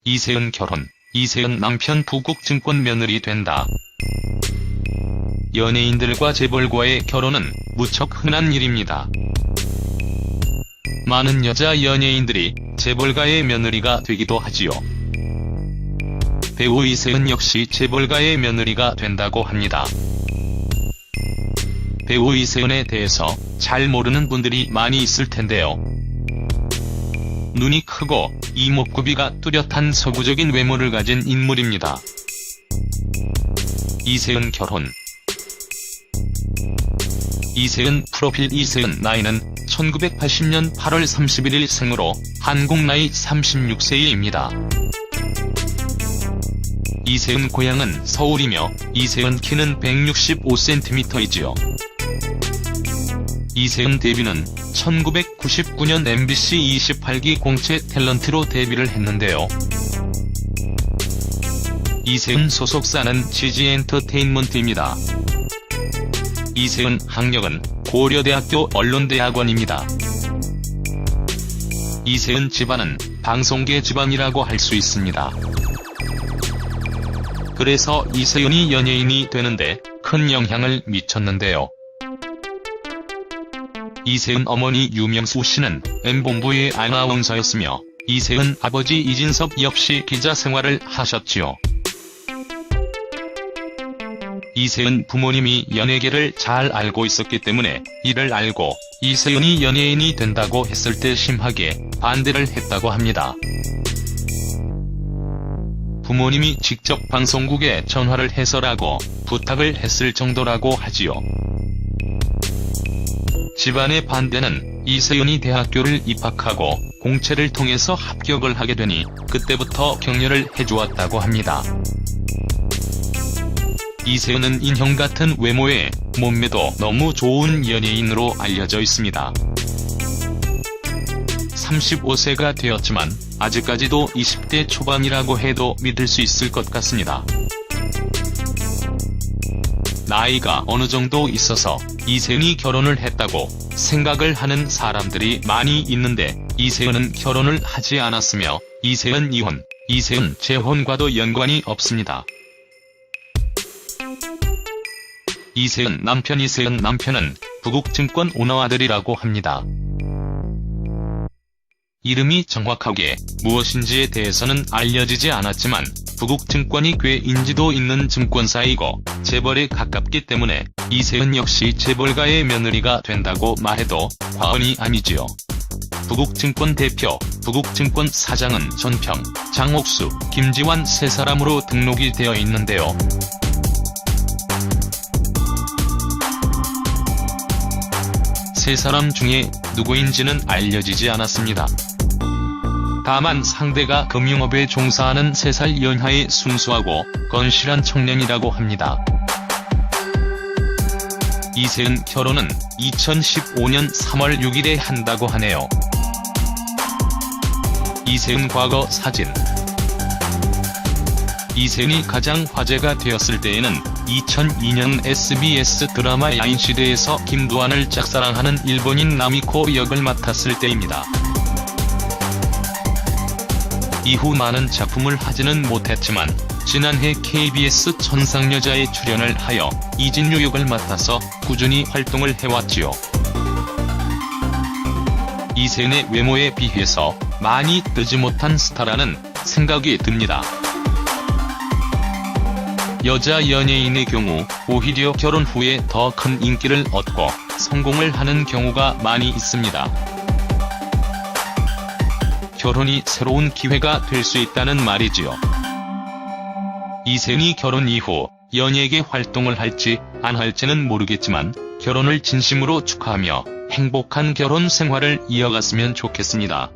이세은 결혼, 이세은 남편 부국증권 며느리 된다. 연예인들과 재벌과의 결혼은 무척 흔한 일입니다. 많은 여자 연예인들이 재벌가의 며느리가 되기도 하지요. 배우 이세은 역시 재벌가의 며느리가 된다고 합니다. 배우 이세은에 대해서 잘 모르는 분들이 많이 있을 텐데요. 눈이 크고 이목구비가 뚜렷한 서구적인 외모를 가진 인물입니다. 이세은 결혼. 이세은 프로필. 이세은 나이는 1980년 8월 31일 생으로 한국 나이 36세입니다. 이세은 고향은 서울이며 이세은 키는 165cm이지요. 이세은 데뷔는 1999년 MBC 28기 공채 탤런트로 데뷔를 했는데요. 이세은 소속사는 지지엔터테인먼트입니다. 이세은 학력은 고려대학교 언론대학원입니다. 이세은 집안은 방송계 집안이라고 할 수 있습니다. 그래서 이세은이 연예인이 되는데 큰 영향을 미쳤는데요. 이세은 어머니 유명수 씨는 M본부의 아나운서였으며 이세은 아버지 이진섭 역시 기자 생활을 하셨지요. 이세은 부모님이 연예계를 잘 알고 있었기 때문에 이를 알고 이세은이 연예인이 된다고 했을 때 심하게 반대를 했다고 합니다. 부모님이 직접 방송국에 전화를 해서라고 부탁을 했을 정도라고 하지요. 집안의 반대는 이세은이 대학교를 입학하고 공채를 통해서 합격을 하게 되니 그때부터 격려를 해주었다고 합니다. 이세은은 인형 같은 외모에 몸매도 너무 좋은 연예인으로 알려져 있습니다. 35세가 되었지만 아직까지도 20대 초반이라고 해도 믿을 수 있을 것 같습니다. 나이가 어느 정도 있어서 이세은이 결혼을 했다고 생각을 하는 사람들이 많이 있는데 이세은은 결혼을 하지 않았으며 이세은 이혼, 이세은 재혼과도 연관이 없습니다. 이세은 남편은 부국증권 오너 아들이라고 합니다. 이름이 정확하게 무엇인지에 대해서는 알려지지 않았지만 부국증권이 꽤 인지도 있는 증권사이고 재벌에 가깝기 때문에 이세은 역시 재벌가의 며느리가 된다고 말해도 과언이 아니지요. 부국증권 대표, 부국증권 사장은 전평, 장옥수, 김지환 세 사람으로 등록이 되어 있는데요. 세 사람 중에 누구인지는 알려지지 않았습니다. 다만 상대가 금융업에 종사하는 3살 연하의 순수하고 건실한 청년이라고 합니다. 이세은 결혼은 2015년 3월 6일에 한다고 하네요. 이세은 과거 사진. 이세은이 가장 화제가 되었을 때에는 2002년 SBS 드라마 야인시대에서 김두한을 짝사랑하는 일본인 나미코 역을 맡았을 때입니다. 이후 많은 작품을 하지는 못했지만 지난해 KBS 천상여자에 출연을 하여 이진유 역을 맡아서 꾸준히 활동을 해왔지요. 이세은의 외모에 비해서 많이 뜨지 못한 스타라는 생각이 듭니다. 여자 연예인의 경우 오히려 결혼 후에 더 큰 인기를 얻고 성공을 하는 경우가 많이 있습니다. 결혼이 새로운 기회가 될 수 있다는 말이지요. 이세은이 결혼 이후 연예계 활동을 할지 안 할지는 모르겠지만 결혼을 진심으로 축하하며 행복한 결혼 생활을 이어갔으면 좋겠습니다.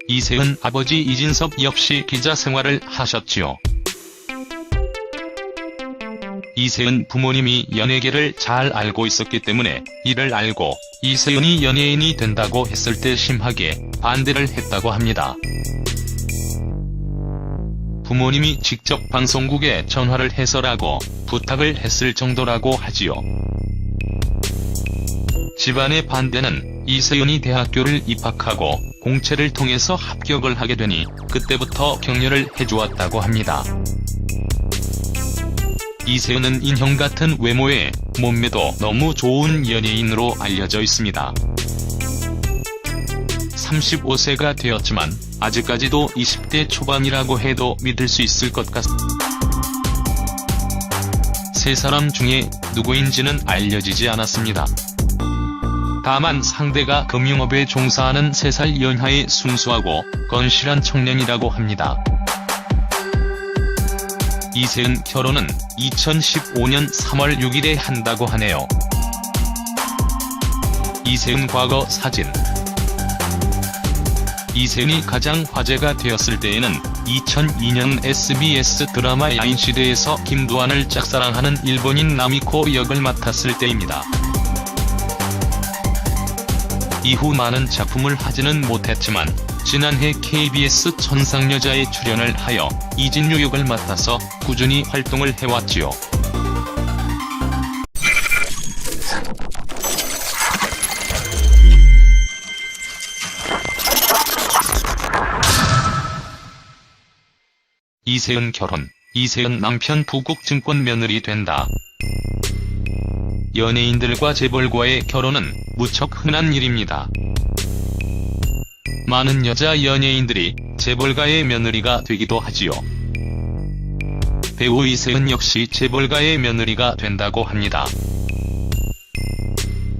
이세은 아버지 이진섭 역시 기자 생활을 하셨지요. 이세은 부모님이 연예계를 잘 알고 있었기 때문에 이를 알고 이세은이 연예인이 된다고 했을 때 심하게 반대를 했다고 합니다. 부모님이 직접 방송국에 전화를 해서라고 부탁을 했을 정도라고 하지요. 집안의 반대는 이세은이 대학교를 입학하고 공채를 통해서 합격을 하게 되니 그때부터 격려를 해주었다고 합니다. 이세은은 인형 같은 외모에 몸매도 너무 좋은 연예인으로 알려져 있습니다. 35세가 되었지만 아직까지도 20대 초반이라고 해도 믿을 수 있을 것 같습니다. 세 사람 중에 누구인지는 알려지지 않았습니다. 다만 상대가 금융업에 종사하는 3살 연하의 순수하고 건실한 청년이라고 합니다. 이세은 결혼은 2015년 3월 6일에 한다고 하네요. 이세은 과거 사진. 이세은이 가장 화제가 되었을 때에는 2002년 SBS 드라마 야인시대에서 김두한을 짝사랑하는 일본인 나미코 역을 맡았을 때입니다. 이후 많은 작품을 하지는 못했지만 지난해 KBS 천상여자에 출연을 하여 이진유 역을 맡아서 꾸준히 활동을 해왔지요. 이세은 결혼, 이세은 남편 부국증권 며느리 된다. 연예인들과 재벌과의 결혼은 무척 흔한 일입니다. 많은 여자 연예인들이 재벌가의 며느리가 되기도 하지요. 배우 이세은 역시 재벌가의 며느리가 된다고 합니다.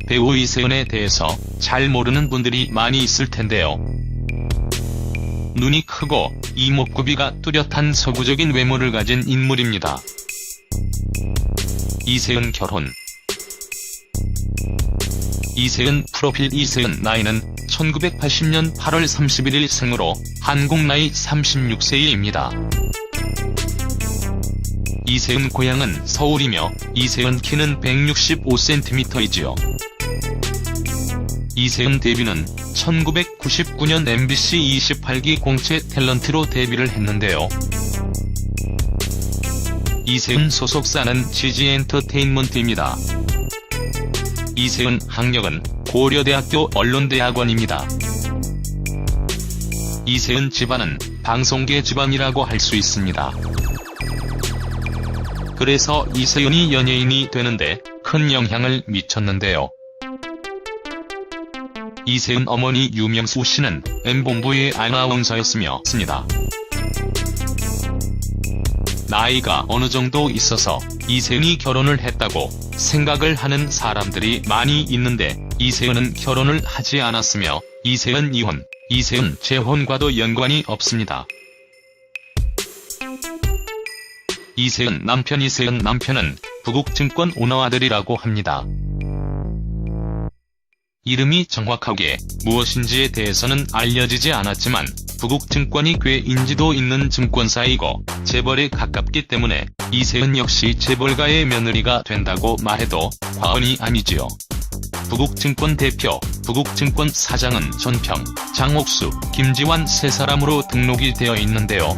배우 이세은에 대해서 잘 모르는 분들이 많이 있을 텐데요. 눈이 크고 이목구비가 뚜렷한 서구적인 외모를 가진 인물입니다. 이세은 결혼. 이세은 프로필. 이세은 나이는 1980년 8월 31일 생으로 한국 나이 36세입니다. 이세은 고향은 서울이며 이세은 키는 165cm이지요. 이세은 데뷔는 1999년 MBC 28기 공채 탤런트로 데뷔를 했는데요. 이세은 소속사는 지지엔터테인먼트입니다. 이세은 학력은 고려대학교 언론대학원입니다. 이세은 집안은 방송계 집안이라고 할 수 있습니다. 그래서 이세은이 연예인이 되는데 큰 영향을 미쳤는데요. 이세은 어머니 유명수 씨는 M본부의 아나운서였으며 습니다. 나이가 어느 정도 있어서 이세은이 결혼을 했다고 생각을 하는 사람들이 많이 있는데 이세은은 결혼을 하지 않았으며 이세은 이혼, 이세은 재혼과도 연관이 없습니다. 이세은 남편은 부국증권 오너 아들이라고 합니다. 이름이 정확하게 무엇인지에 대해서는 알려지지 않았지만 부국증권이 꽤 인지도 있는 증권사이고 재벌에 가깝기 때문에 이세은 역시 재벌가의 며느리가 된다고 말해도 과언이 아니지요. 부국증권 대표, 부국증권 사장은 전평, 장옥수, 김지환 세 사람으로 등록이 되어 있는데요.